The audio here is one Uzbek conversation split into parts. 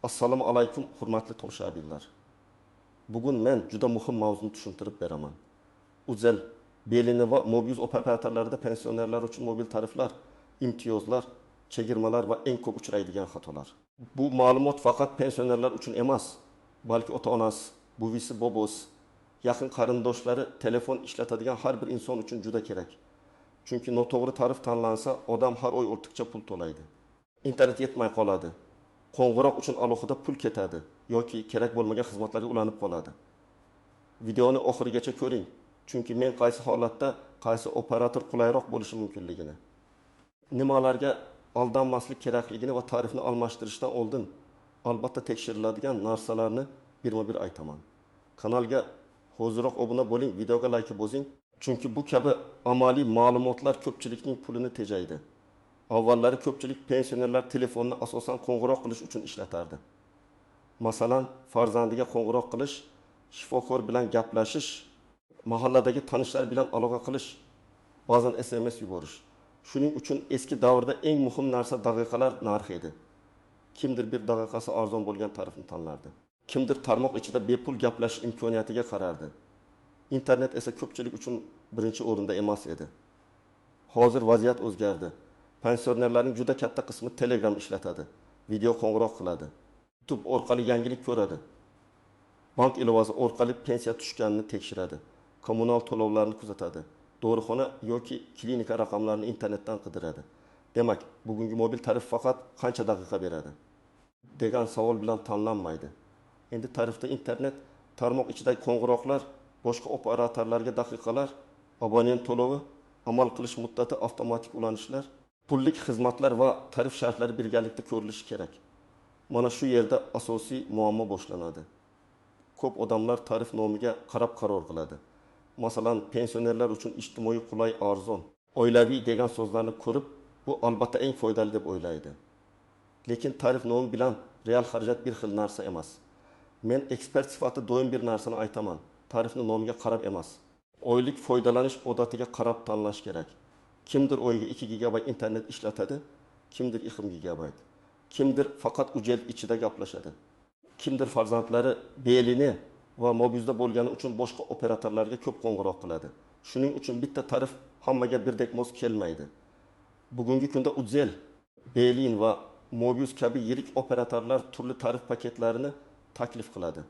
Assalomu alaykum, hurmatli tomoshabinlar. Bugun men juda muhim mavzuni tushuntirib beraman. Uzel, belini va mobil operatorlarida pensionerlar uchun mobil tariflar, imtiyozlar, chegirmalar va eng ko'p uchraydigan xatolar. Bu ma'lumot faqat pensionerlar uchun emas, balki ota-onasi, buvisi, bobosi, yaqin qarindoshlari telefon ishlatadigan har bir inson uchun juda kerak. Chunki noto'g'ri tarif tanlansa, odam har oy ortiqcha pul to'laydi. Internet yetmay qoladi. Qo'ng'iroq uchun alohida pul ketadi yoki kerak bo'lmagan xizmatlarga ulanib qoladi. Videoni oxirigacha ko'ring, chunki men qaysi holatda qaysi operator qulayroq bo'lishi mumkinligini, nimalarga aldanmaslik kerakligini va tarifni almashtirishdan oldin albatta tekshiriladigan narsalarni birma-bir aytaman. Kanalga hoziroq obuna bo'ling, videoga like bosing, chunki bu kabi amaliy ma'lumotlar ko'pchilikning pulini tejaydi. Avvallari ko'pchilik pensionerlar telefonni asosan qo'ng'iroq qilish uchun ishlatardi. Masalan, farzandiga qo'ng'iroq qilish, shifokor bilan gaplashish, mahalladagi tanishlar bilan aloqa qilish, ba'zan SMS yuborish. Shuning uchun eski davrda eng muhim narsa daqiqalar narxi edi. Kimdir bir daqiqasi arzon bo'lgan tarifni tanlardi. Kimdir tarmoq ichida bepul gaplashish imkoniyatiga qarardi. Internet esa ko'pchilik uchun birinchi o'rinda emas edi. Hozir vaziyat o'zgardi. Pensionerlarning juda katta qismi Telegram ishlatadi, video qo'ng'iroq qiladi, YouTube orqali yangilik ko'radi, bank ilovasi orqali pensiya tushganini tekshiradi, kommunal to'lovlarni kuzatadi, dorixona yoki klinika raqamlarini internetdan qidiradi. Demak, bugungi mobil tarif faqat qancha daqiqa beradi degan savol bilan tanlanmaydi. Endi tarifda internet, tarmoq ichidagi qo'ng'iroqlar, boshqa operatorlarga daqiqalar, abonent to'lovi, amal qilish muddati, avtomatik ulanishlar, pullik xizmatlar va tarif shartlari birgalikda ko'rilishi kerak. Mana shu yerda asosiy muammo boshlanadi. Ko'p odamlar tarif nomiga qarab qaror qiladi. Masalan, pensionerlar uchun ijtimoiy qulay, arzon, oilaviy degan so'zlarni ko'rib, bu albatta eng foydali deb o'ylaydi. Lekin tarif nomi bilan real xarajat bir xil narsa emas. Men ekspert sifatida doim bir narsani aytaman. Tarifni nomiga qarab emas, oylik foydalanish odatiga qarab tanlash kerak. Kimdir oyiga 2 GB internet ishlatadi, kimdir 2 GB. Kimdir faqat ucel ichida gaplashadi. Kimdir farzandlari belini va mobilda bo'lgani uchun boshqa operatorlarga ko'p qo'ng'iroq qiladi. Shuning uchun bitta tarif hammaga birdek mos kelmaydi. Bugungi kunda ucel, belin va Mobius kabi yirik operatorlar turli tarif paketlarini taklif qiladi.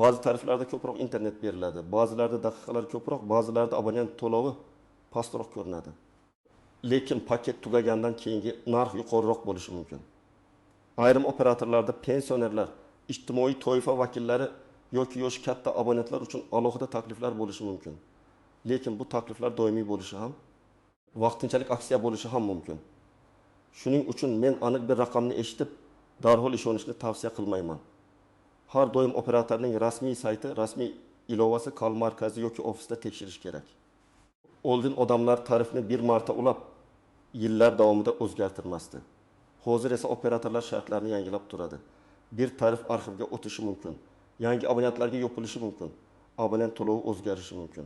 Ba'zi tariflarda ko'proq internet beriladi, ba'zilarda daqiqalar ko'proq, ba'zilarda abonent to'lovi pastroq ko'rinadi. Lekin paket tugagandan keyingi narx yuqoriroq bo'lishi mumkin. Ayrim operatorlarda pensionerlar, ijtimoiy toifa vakillari yoki yoshi katta abonentlar uchun alohida takliflar bo'lishi mumkin. Lekin bu takliflar doimiy bo'lishi ham, vaqtinchalik aksiya bo'lishi ham mumkin. Shuning uchun men aniq bir raqamni eshitib, darhol ishonishni tavsiya qilmayman. Har doim operatorning rasmiy sayti, rasmiy ilovasi, kal markazi yoki ofisda tekshirish kerak. Oldin odamlar tarifni bir marta ulab, yillar davomida o'zgartirmasdi. Hozir esa operatorlar shartlarni yangilab turadi. Bir tarif arxivga o'tishi mumkin. Yangi abonentlarga yopilishi mumkin. Abonent to'lovi o'zgarishi mumkin.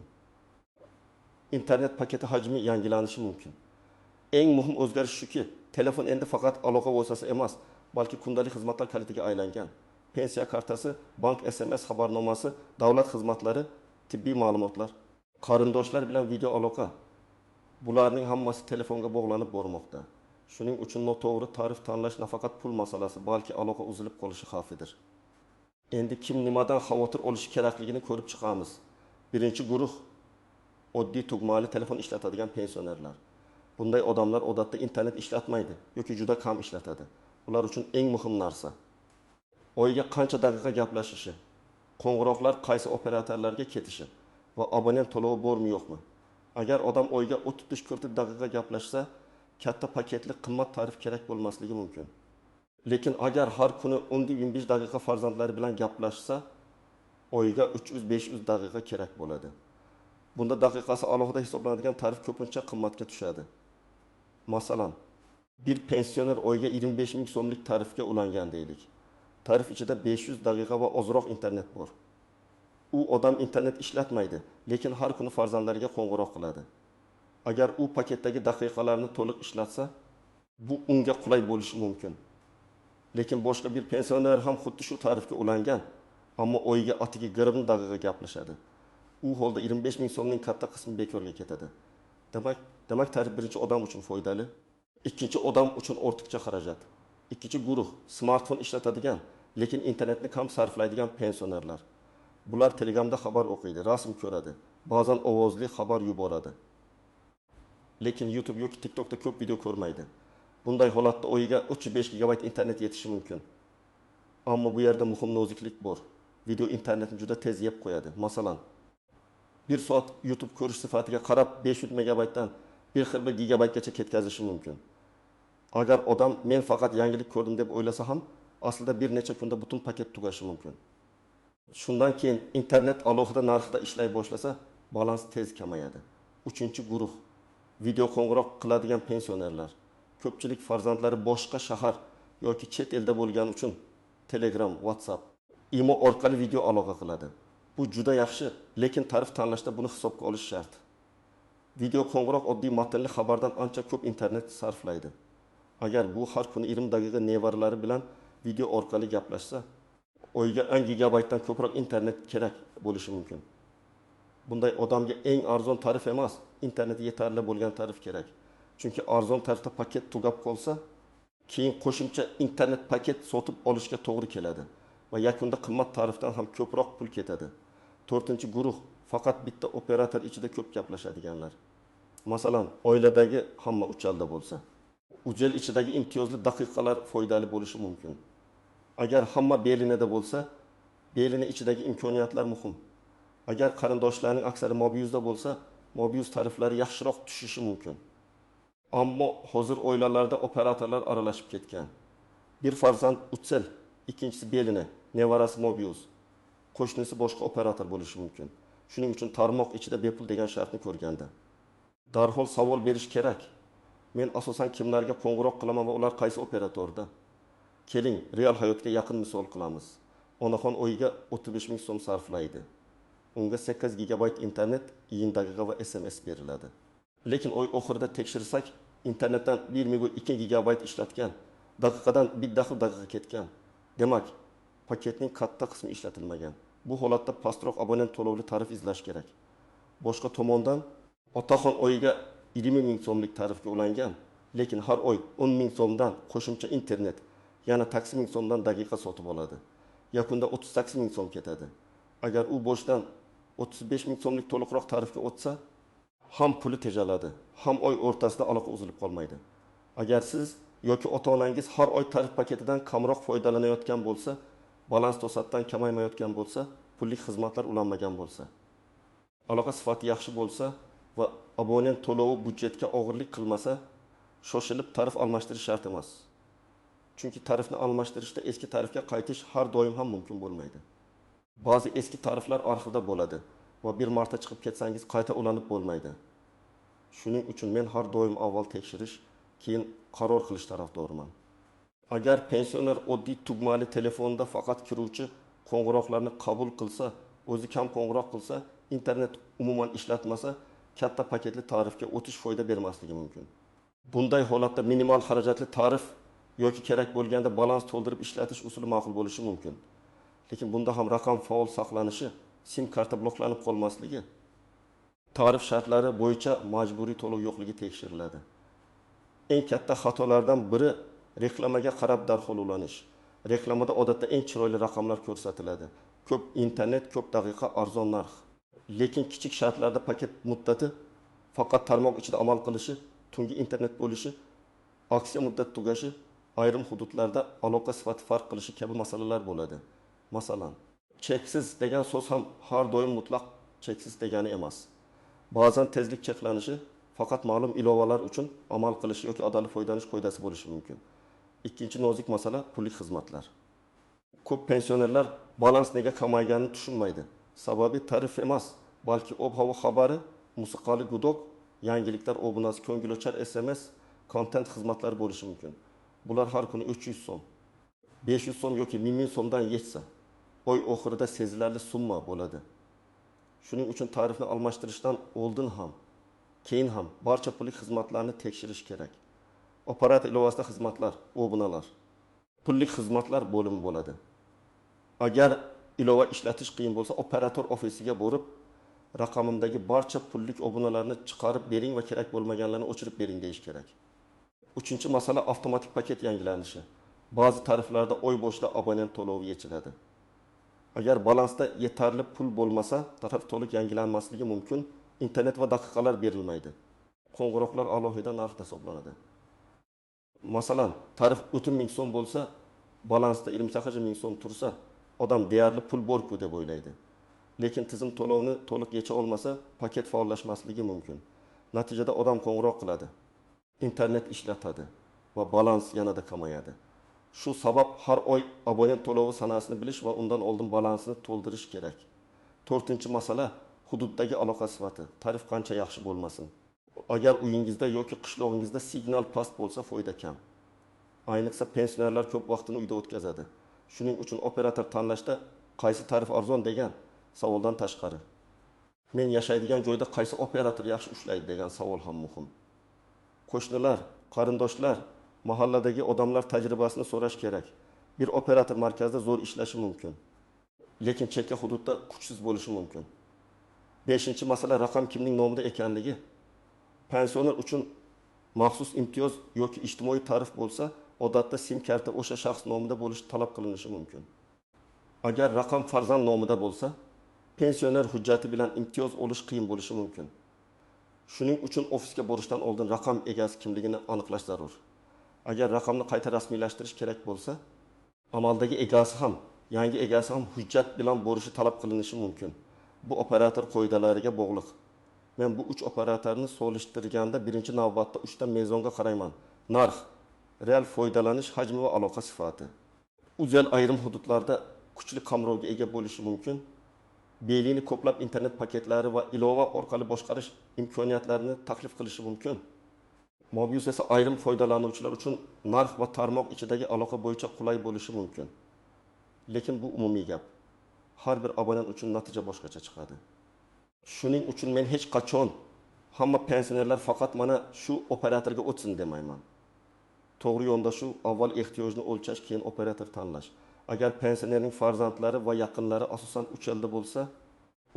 Internet paketi hajmi yangilanishi mumkin. Eng muhim o'zgarish shuki, telefon endi faqat aloqa vositasi emas, balki kundalik xizmatlar kalitiga aylangan. Pensiya kartasi, bank SMS xabarnomasi, davlat xizmatlari, tibbiy ma'lumotlar, qarindoshlar bilan video aloqa. Bularning hammasi telefonga bog'lanib bormoqda. Shuning uchun noto'g'ri tarif tanlash nafaqat pul masalasi, balki aloqa uzilib qolishi xavfidir. Endi kim nimadan xavotir olishi kerakligini ko'rib chiqamiz. Birinchi guruh oddiy tugmali telefon ishlatadigan pensionerlar. Bunday odamlar odatda internet ishlatmaydi yoki juda kam ishlatadi. Ular uchun eng muhim narsa oyiga qancha daqiqa gaplashishi, qo'ng'iroqlar qaysi operatorlarga ketishi va abonent to'lovi bormi yo'qmi. Agar odam oyiga 30-40 daqiqa gaplashsa, katta paketli qimmat tarif kerak bo'lmasligi mumkin. Lekin agar har kuni 10-15 daqiqa farzandlari bilan gaplashsa, oyiga 300-500 daqiqa kerak bo'ladi. Bunda daqiqasi alohida hisoblanadigan tarif ko'pincha qimmatga tushadi. Masalan, bir pensioner oyiga 25 ming so'mlik tarifga ulangan deylik. Tarif ichida 500 daqiqa va ozroq internet bor. U odam internet ishlatmaydi, lekin har kuni farzandlariga qo'ng'iroq qiladi. Agar u paketdagi daqiqalarni to'liq ishlatsa, bu unga qulay bo'lishi mumkin. Lekin boshqa bir pensioner ham xuddi shu tarifga ulangan, ammo o'yiga atiga giribni dag'iga gaplashadi. U holda 25 ming so'mning katta qismi bekorga ketadi. Demak tarif birinchi odam uchun foydali, ikkinchi odam uchun ortiqcha xarajat. Ikkinchi guruh smartfon ishlatadigan, lekin internetni kam sarflaydigan pensionerlar. Bular Telegramda xabar o'qiydi, rasm ko'radi, ba'zan ovozli xabar yuboradi. Lekin YouTube yoki TikTokda ko'p video ko'rmaydi. Bunday holatda o'yiga 305 GB internet yetishi mumkin. Ammo bu yerda muhim noziklik bor. Video internetni juda tez yeb qo'yadi. Masalan, 1 soat YouTube ko'rish sifatiga qarab 500 MB dan 1 gigabaytgacha ketkazishi mumkin. Agar odam men faqat yangilik ko'rdim deb o'ylasa ham, aslida bir necha kunda butun paket tugashi mumkin. Shundan keyin internet alohida narxda ishlay boshlasa, balans tez kamayadi. Uchinchi guruh video qo'ng'iroq qiladigan pensionerlar. Ko'pchilik farzandlari boshqa shahar yoki chet elda bo'lgani uchun Telegram, WhatsApp, imo orqali video aloqa qiladi. Bu juda yaxshi, lekin tarif tanlashda buni hisobga olish shart. Video qo'ng'iroq oddiy matnli xabardan ancha ko'p internet sarflaydi. Agar bu har kuni 20 daqiqa nevaralari bilan video orqali gaplashsa, o'yiga 1 gigabaytdan ko'proq internet kerak bo'lishi mumkin. Bunday odamga eng arzon tarif emas, internet yetarli bo'lgan tarif kerak. Chunki arzon tarifda paket tugab qolsa, keyin qo'shimcha internet paket sotib olishga to'g'ri keladi va yakunda qimmat tarifdan ham ko'proq pul ketadi. 4-guruh faqat bitta operator ichida ko'p gaplashadiganlar. Masalan, oiladagi hamma uchalda bo'lsa, ujel ichidagi imtiyozli daqiqalar foydali bo'lishi mumkin. Agar hamma belinida bo'lsa, belini ichidagi imkoniyatlar muhim. Agar qarindoshlarning aksari Mobiuzda bo'lsa, Mobiuz tariflari yaxshiroq tushishi mumkin. Ammo hozir oilalarda operatorlar aralashib ketgan. Bir farzand Ucell, ikkinchisi belini, nevarasi Mobiuz, qo'shnisi boshqa operator bo'lishi mumkin. Shuning uchun tarmoq ichida bepul degan shartni ko'rganda darhol savol berish kerak. Men asosan kimlarga qo'ng'iroq qilaman va ular qaysi operatorda? Keling, real hayotga yaqin misol qilamiz. Onaxon o'yiga 35 ming so'm sarflaydi. Unga 8 gigabayt internet, 20 daqiqa va SMS beriladi. Lekin oy oxirida tekshirsak, internetdan 1,2 gigabayt ishlatgan, daqiqadan 1 daqiqa ketgan. Demak, paketning katta qismi ishlatilmagan. Bu holatda pastroq abonent to'lovli tarif izlash kerak. Boshqa tomondan, otaxon oyiga 20 ming so'mlik tarifga ulangan, lekin har oy 10 ming so'mdan qo'shimcha internet, yana taksi ming so'mdan daqiqa sotib oladi. Yakunda 38 ming so'm ketadi. Agar u boshdan 35 ming so'mlik to'liqroq tarifga o'tsa, ham puli tejaladi, ham oy o'rtasida aloqa uzilib qolmaydi. Agar siz yoki ota-onangiz har oy tarif paketidan kamroq foydalanayotgan bo'lsa, balans to'satdan kamaymayotgan bo'lsa, pullik xizmatlar ulanmagan bo'lsa, aloqa sifati yaxshi bo'lsa va abonent to'lovi budjetga og'irlik qilmasa, shoshilib tarif almashtirish shart emas. Chunki tarifni almashtirishda eski tarifga qaytish har doim ham mumkin bo'lmaydi. Ba'zi eski tariflar arxivda bo'ladi va bir marta chiqib ketsangiz qayta ulanib bo'lmaydi. Shuning uchun men har doim avval tekshirish, keyin qaror qilish tarafdoriman. Agar pensioner oddiy tugmali telefonda faqat kiruvchi qo'ng'iroqlarni qabul qilsa, o'zi kam qo'ng'iroq qilsa, internet umuman ishlatmasa, katta paketli tarifga o'tish foyda bermasligi mumkin. Bunday holatda minimal xarajatli tarif yoki kerak bo'lganda balans to'ldirib ishlatish usuli ma'qul bo'lishi mumkin. Lekin bunda ham raqam faol saqlanishi, SIM karta bloklanib qolmasligi, tarif shartlari bo'yicha majburiy to'lov yo'qligi tekshiriladi. Eng katta xatolardan biri reklamaga qarab darhol ulanish. Reklamada odatda eng chiroyli raqamlar ko'rsatiladi. Ko'p internet, ko'p daqiqa, arzon narx. Lekin kichik shartlarda paket muddati, faqat tarmoq ichida amal qilishi, tungi internet bo'lishi, aksiya muddati tugashi, ayrim hududlarda aloqa sifati farq qilishi kabi masalalar bo'ladi. Masalan, cheksiz degan so'z ham har doim mutlaq cheksiz degani emas. Ba'zan tezlik cheklanishi faqat ma'lum ilovalar uchun amal qilish yoki adolatli foydalanish qoidasi bo'lishi mumkin. Ikkinchi nozik masala pullik xizmatlar. Ko'p pensionerlar balans nega kamayganini tushunmaydi. Sababi tarif emas, balki ob-havo xabari, musiqali gudok, yangiliklar obunasi, ko'ngilochar SMS, kontent xizmatlari bo'lishi mumkin. Bular har kuni 300 so'm, 500 so'm yoki 1000 so'mdan yetsa, oy oxirida sezilarli summa bo'ladi. Shuning uchun tarifni almashtirishdan oldin ham, keyin ham barcha pullik xizmatlarni tekshirish kerak. Operator ilovasida xizmatlar, obunalar. pullik xizmatlar bo'limi bo'ladi. Agar ilova ishlatish qiyin bo'lsa, operator ofisiga borib, raqamimdagi barcha pullik obunalarni chiqarib bering va kerak bo'lmaganlarni o'chirib bering deyish kerak. Uchinchi masala avtomatik paket yangilanishi. Ba'zi tariflarda oy boshida abonent to'lovi yechiladi. Agar balansda yetarli pul bo'lmasa, tarif to'liq yangilanmasligi mumkin, internet va daqiqalar berilmaydi. Qo'ng'iroqlar alohida narxda hisoblanadi. Masalan, tarif 3000 so'm bo'lsa, balansda 28 ming so'm tursa, odam deyarli pul bor-ku deb o'ylaydi. Lekin tizim to'lovni to'liq yecha olmasa, paket faollashmasligi mumkin. Natijada odam qo'ng'iroq qiladi, internet ishlatadi va balans yanada kamayadi. Shu sabab har oy abonent to'lovi sanasini bilish va undan oldin balansini to'ldirish kerak. 4-masala hududdagi aloqa sifati. Tarif qancha yaxshi bo'lmasin. Agar uyingizda yoki qishlog'ingizda signal past bo'lsa, foyda kam. Ayniqsa pensionerlar ko'p vaqtini uyda o'tkazadi. Shuning uchun operator tanlashda qaysi tarif arzon degan savoldan tashqari, men yashaydigan joyda qaysi operator yaxshi ushlaydi degan savol ham muhim. Qo'shnilar, qarindoshlar, mahalladagi odamlar tajribasini so'rash kerak. Bir operator markazda zo'r ishlashi mumkin, lekin chekka hududda kuchsiz bo'lishi mumkin. 5-masala raqam kimning nomida ekanligi. Pensioner uchun maxsus imtiyoz yoki ijtimoiy tarif bo'lsa, odatda sim karta o'sha shaxs nomida bo'lishi talab qilinishi mumkin. Agar raqam farzand nomida bo'lsa, pensioner hujjati bilan imtiyoz olish qiyin bo'lishi mumkin. Shuning uchun ofisga borishdan oldin raqam egasi kimligini aniqlash zarur. Agar raqamni qayta rasmiylashtirish kerak bo'lsa, amaldagi egasi ham, yangi egasi ham hujjat bilan bo'lishi talab qilinishi mumkin. Bu operator qoidalariga bog'liq. Men bu 3 operatorni solishtirganda birinchi navbatda 3 ta mezonga qarayman. Narx, real foydalanish hajmi va aloqa sifati. Uzel ayrim hududlarda kuchli qamrovga ega bo'lishi mumkin. Belini ko'plab internet paketlari va ilova orqali boshqarish imkoniyatlarini taklif qilishi mumkin. Mobius esa ayrim foydalanuvchilar uchun narx va tarmoq ichidagi aloqa bo'yicha qulay bo'lishi mumkin. Lekin bu umumiy gap. Har bir abonent uchun natija boshqacha chiqadi. Shuning uchun men hech qachon hamma pensionerlar faqat mana shu operatorga o'tsin demayman. To'g'ri yondashuv, avval ehtiyojni o'lchash, keyin operator tanlash. Agar pensionerning farzandlari va yaqinlari asosan uchalda bo'lsa,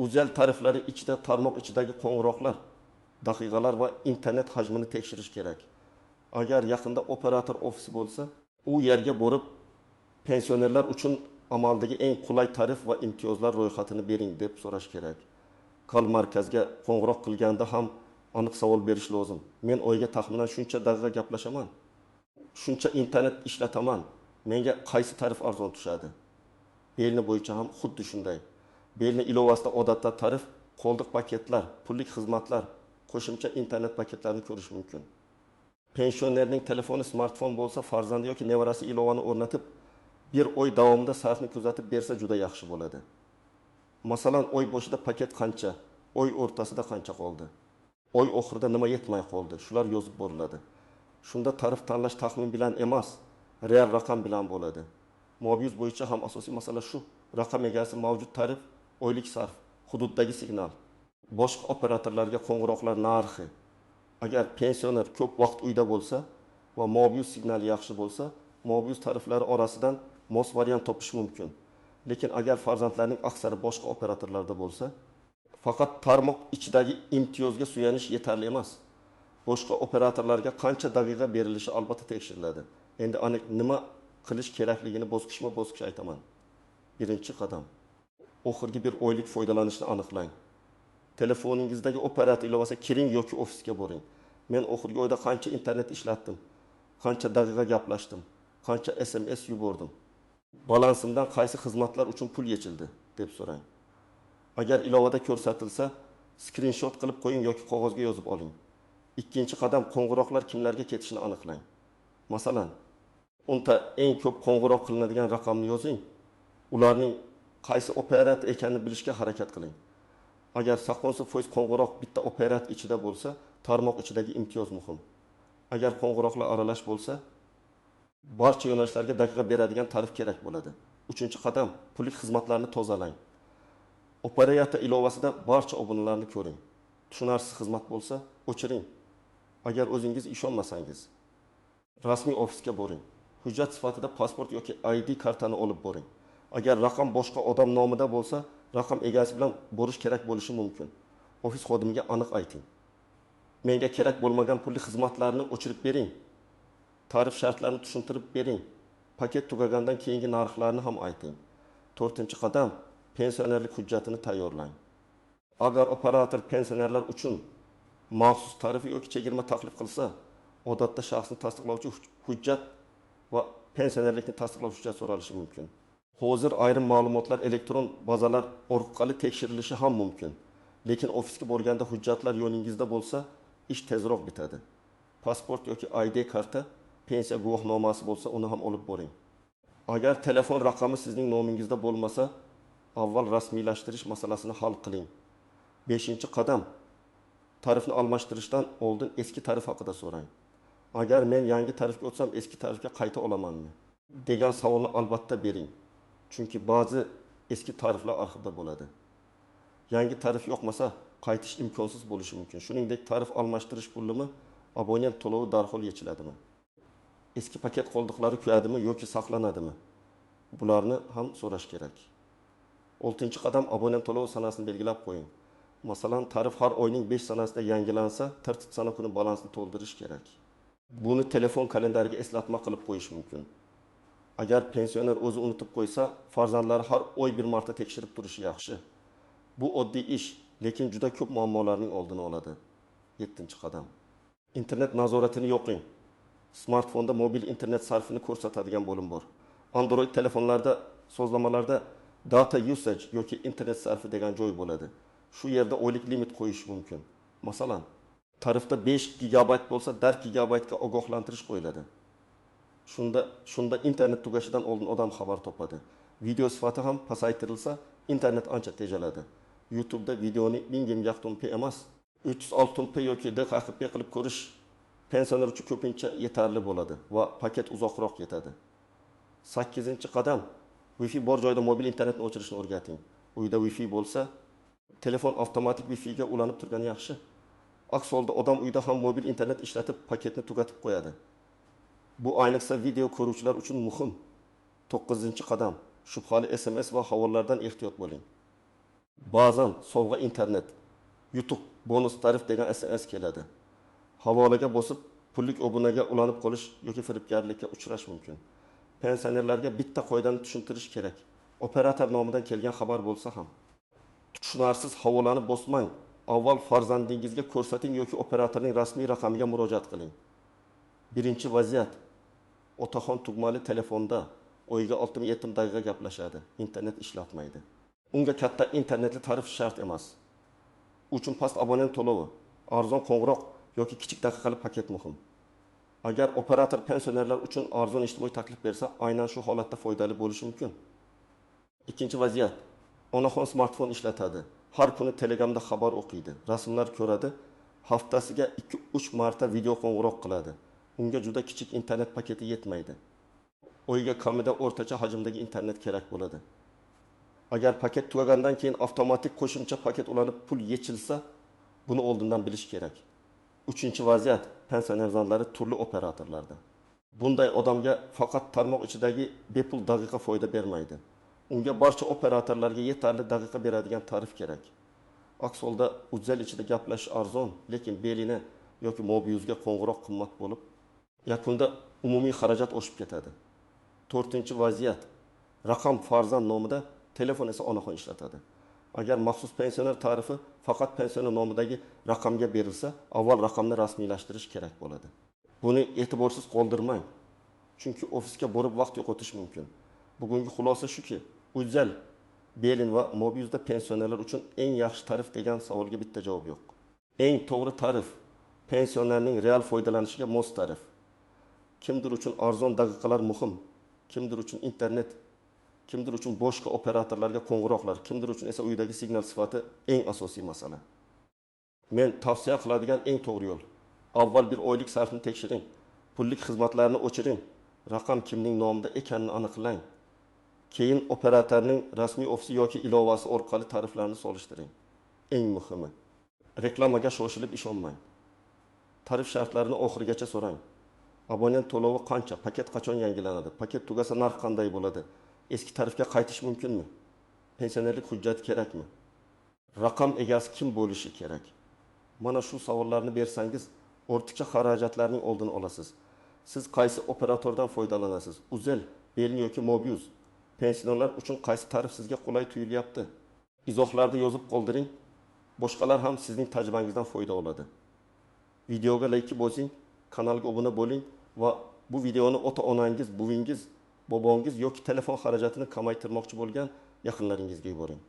uzel tariflari ichida tarmoq ichidagi qo'ng'iroqlar, daqiqalar va internet hajmini tekshirish kerak. Agar yaqinda operator ofisi bo'lsa, u yerga borib pensionerlar uchun amaldagi eng qulay tarif va imtiyozlar ro'yxatini bering deb so'rash kerak. Kal markazga qo'ng'iroq qilganda ham aniq savol berish lozim. Men oyga taxminan shuncha daqiqa gaplashaman. Shuncha internet ishlataman. Menga qaysi tarif arzon tushadi? Belni bo'yicha ham xuddi shunday. Belni ilovasida odatda tarif, qoldiq paketlar, pullik xizmatlar, qo'shimcha internet paketlarini ko'rish mumkin. Pensionerning telefoni smartfon bo'lsa, farzandi yoki nevarasi ilovani o'rnatib, bir oy davomida sarfni kuzatib bersa juda yaxshi bo'ladi. Masalan, oy boshida paket qancha, oy o'rtasida qancha qoldi, oy oxirida nima yetmay qoldi, shular yozib boriladi. Shunda tarif tanlash taxmin bilan emas, real raqam bilan bo'ladi. Mobius bo'yicha ham asosiy masala shu. Raqam egasi mavjud tarif, oylik sarf, hududdagi signal, boshqa operatorlarga qo'ng'iroqlar narxi. Agar pensioner ko'p vaqt uyda bo'lsa va Mobius signali yaxshi bo'lsa, Mobius tariflari orasidan mos variant topish mumkin. Lekin agar farzandlarning aksari boshqa operatorlarda bo'lsa, faqat tarmoq ichidagi imtiyozga suyanish yetarli emas. Boshqa operatorlarga qancha daqiqa berilishi albatta tekshiriladi. Endi aniq nima qilish kerakligini bosqichma-bosqich aytaman. Birinchi qadam. Oxirgi bir oylik foydalanishni aniqlang. Telefoningizdagi operator ilovasi kiring yoki ofisga boring. Men oxirgi oyda qancha internet ishlatdim, qancha daqiqa gaplashdim, qancha SMS yubordim, balansimdan qaysi xizmatlar uchun pul yechildi deb so'rang. Agar ilovada ko'rsatilsa, screenshot qilib qo'ying yoki qog'ozga yozib oling. Ikkinchi qadam, qo'ng'iroqlar kimlarga ketishini aniqlang. Masalan, unda eng ko'p qo'ng'iroq qilinadigan raqamni yozing. Ularning qaysi operator ekanini bilishga harakat qiling. Agar saqonsa foiz qo'ng'iroq bitta operator ichida bo'lsa, tarmoq ichidagi imtiyoz muhim. Agar qo'ng'iroqlar aralash bo'lsa, barcha yo'nalishlarga daqiqa beradigan tarif kerak bo'ladi. Uchinchi qadam, pullik xizmatlarni tozalang. Operator ilovasida barcha obunalarni ko'ring. Tushunarsiz xizmat bo'lsa, o'chiring. Agar o'zingiz ishonmasangiz, rasmiy ofisga boring. hujjat sifatida pasport yoki ID kartani olib boring. Agar raqam boshqa odam nomida bo'lsa, raqam egasi bilan borish kerak bo'lishi mumkin. Ofis xodimiga aniq ayting. Menga kerak bo'lmagan pulli xizmatlarni o'chirib bering. Tarif shartlarini tushuntirib bering. Paket tugagandan keyingi narxlarni ham ayting. 4-qadam pensionerlik hujjatini tayyorlang. Agar operator pensionerlar uchun maxsus tarif yoki chegirma taklif qilsa, odatda shaxsni tasdiqlovchi hujjat va pensionerlikni tasdiqlovchi hujjat so'ralishi mumkin. Hozir ayrim ma'lumotlar elektron bazalar orqali tekshirilishi ham mumkin. Lekin ofisga borganda hujjatlar yo'lingizda bo'lsa, ish tezroq bitadi. Pasport yoki ID karta, pensiya guvohnomasi bo'lsa, uni ham olib boring. Agar telefon raqami sizning nomingizda bo'lmasa, avval rasmiylashtirish masalasini hal qiling. 5-qadam tarifni almashtirishdan oldin eski tarif haqida so'rang. Agar men yangi tarifga o'tsam, eski tarifga qayta olamanmi? degan savolni albatta bering. Chunki ba'zi eski tariflar arxivda bo'ladi. Yangi tarif yo'qmasa, qaytish imkonsiz bo'lishi mumkin. Shuningdek, tarif almashtirish pulimi abonent to'lovi darhol yechiladimi? Eski paket qoldiqlari kuyadimi yoki saqlanadimi? Bularni ham so'rash kerak. 6-qadam abonent to'lovi sanasini belgilab qo'ying. Masalan, tarif har oyning 5 sanasida yangilansa, tartib sana kuni balansni to'ldirish kerak. Buni telefon kalendariga eslatma qilib qo'yish mumkin. Agar pensioner o'zi unutib qo'ysa, farzandlari har oy bir marta tekshirib turishi yaxshi. Bu oddiy ish, lekin juda ko'p muammolarning oldini oladi. 7-qadam. Internet nazoratini yo'qing. Smartfonda mobil internet sarfini ko'rsatadigan bo'lim bor. Android telefonlarda sozlamalarda data usage yoki internet sarfi degan joy bo'ladi. Shu yerda oylik limit qo'yish mumkin. Masalan, tarifda 5 gigabayt bo'lsa, 4 gigabaytga ogohlantirish qo'yiladi. Shunda internet tugashidan oldin odam xabar topadi. Video sifati ham pasaytirilsa, internet ancha tejaladi. YouTube'da videoni 1080p emas, 306p yoki DHP qilib ko'rish pensioner uchun ko'pincha yetarli bo'ladi va paket uzoqroq yetadi. 8-qadam. Wi-Fi bor joyda mobil internetni o'chirishni o'rgating. Uyda Wi-Fi bo'lsa, telefon avtomatik Wi-Fi ga ulanib turgani yaxshi. Aks holda odam uyda ham mobil internet ishlatib paketni tugatib qo'yadi. Bu ayniqsa video ko'ruvchilar uchun muhim. 9-qadam. Shubhali SMS va havollardan ehtiyot bo'ling. Ba'zan sovg'a internet, YouTube bonus tarif degan SMS keladi. Havolaga bosib, pullik obunaga ulanib qolish yoki firibgarlikka uchrash mumkin. Pensionerlarga bitta qoidani tushuntirish kerak. Operator nomidan kelgan xabar bo'lsa ham tushunarsiz havolani bosmang. Avval farzandingizga ko'rsating yoki operatorning rasmiy raqamiga murojaat qiling. 1-vaziyat. Otaxon tugmali telefonda oyiga 6-7 daqiqa gaplashadi, internet ishlatmaydi. Unga katta internetli tarif shart emas. Uchun past abonent to'lovi, arzon qo'ng'iroq yoki kichik daqiqali paket muhim. Agar operator pensionerlar uchun arzon ijtimoiy taklif bersa, aynan shu holatda foydali bo'lishi mumkin. 2-vaziyat. Onaxon smartfon ishlatadi. Har kuni Telegramda xabar o'qiydi, rasmlar ko'radi, haftasiga 2-3 marta video qo'ng'iroq qiladi. Unga juda kichik internet paketi yetmaydi. Oyga kamida o'rtacha hajmdagi internet kerak bo'ladi. Agar paket tugagandan keyin avtomatik qo'shimcha paket ulanib pul yechilsa, buni oldindan bilish kerak. 3-vaziyat. Pensioner zonlari turli operatorlarda. Bunday odamga faqat tarmoq ichidagi bepul daqiqa foyda bermaydi. Unga barcha operatorlarga yetarli daqiqa beradigan tarif kerak. Aks holda Uzel ichida gaplashish arzon, lekin belini yoki Mobiusga qo'ng'iroq qimmat bo'lib, yakunda umumiy xarajat oshib ketadi. 4-vaziyat. Raqam farzand nomida, telefon esa onaxon ishlatadi. Agar maxsus pensioner tarifi faqat pensioner nomidagi raqamga berilsa, avval raqamni rasmiylashtirish kerak bo'ladi. Buni e'tiborsiz qoldirmang. Chunki ofisga borib vaqt yo'qotish mumkin. Bugungi xulosa shuki, Uzel, Belin va Mobiusda pensionerlar uchun eng yaxshi tarif degan savolga bitta javob yo'q. Eng to'g'ri tarif pensionerning real foydalanishiga mos tarif. Kimdir uchun arzon daqiqalar muhim, kimdir uchun internet, kimdir uchun boshqa operatorlarga qo'ng'iroqlar, kimdir uchun esa uydagi signal sifati eng asosiy masala. Men tavsiya qiladigan eng to'g'ri yo'l. Avval bir oylik sarfni tekshiring, pullik xizmatlarni o'chiring, raqam kimning nomida ekanini aniqlang. Keyin operatorning rasmiy ofisi yoki ilovasi orqali tariflarni solishtiring. Eng muhimi, reklamaga shoshilib ishonmang. Tarif shartlarini oxirigacha so'rang. Abonent to'lovi qancha? Paket qachon yangilanadi? Paket tugasa narx qanday bo'ladi? Eski tarifga qaytish mumkinmi? Pensionerlik hujjati kerakmi? Raqam egasi kim bo'lishi kerak? Mana shu savollarni bersangiz, ortiqcha xarajatlarning oldini olasiz. Siz qaysi operatordan foydalanasiz? Uzel, Belin yoki Mobius? Pensionerlar uchun qaysi tarif sizga qulay tuyulyapti? Izohlarda yozib qoldiring. Boshqalar ham sizning tajribangizdan foyda oladi. Videoga like bosing, kanalga obuna bo'ling va bu videoni ota-onangiz, buvingiz, bobongiz yoki telefon xarajatini kamaytirmoqchi bo'lgan yaqinlaringizga yuboring.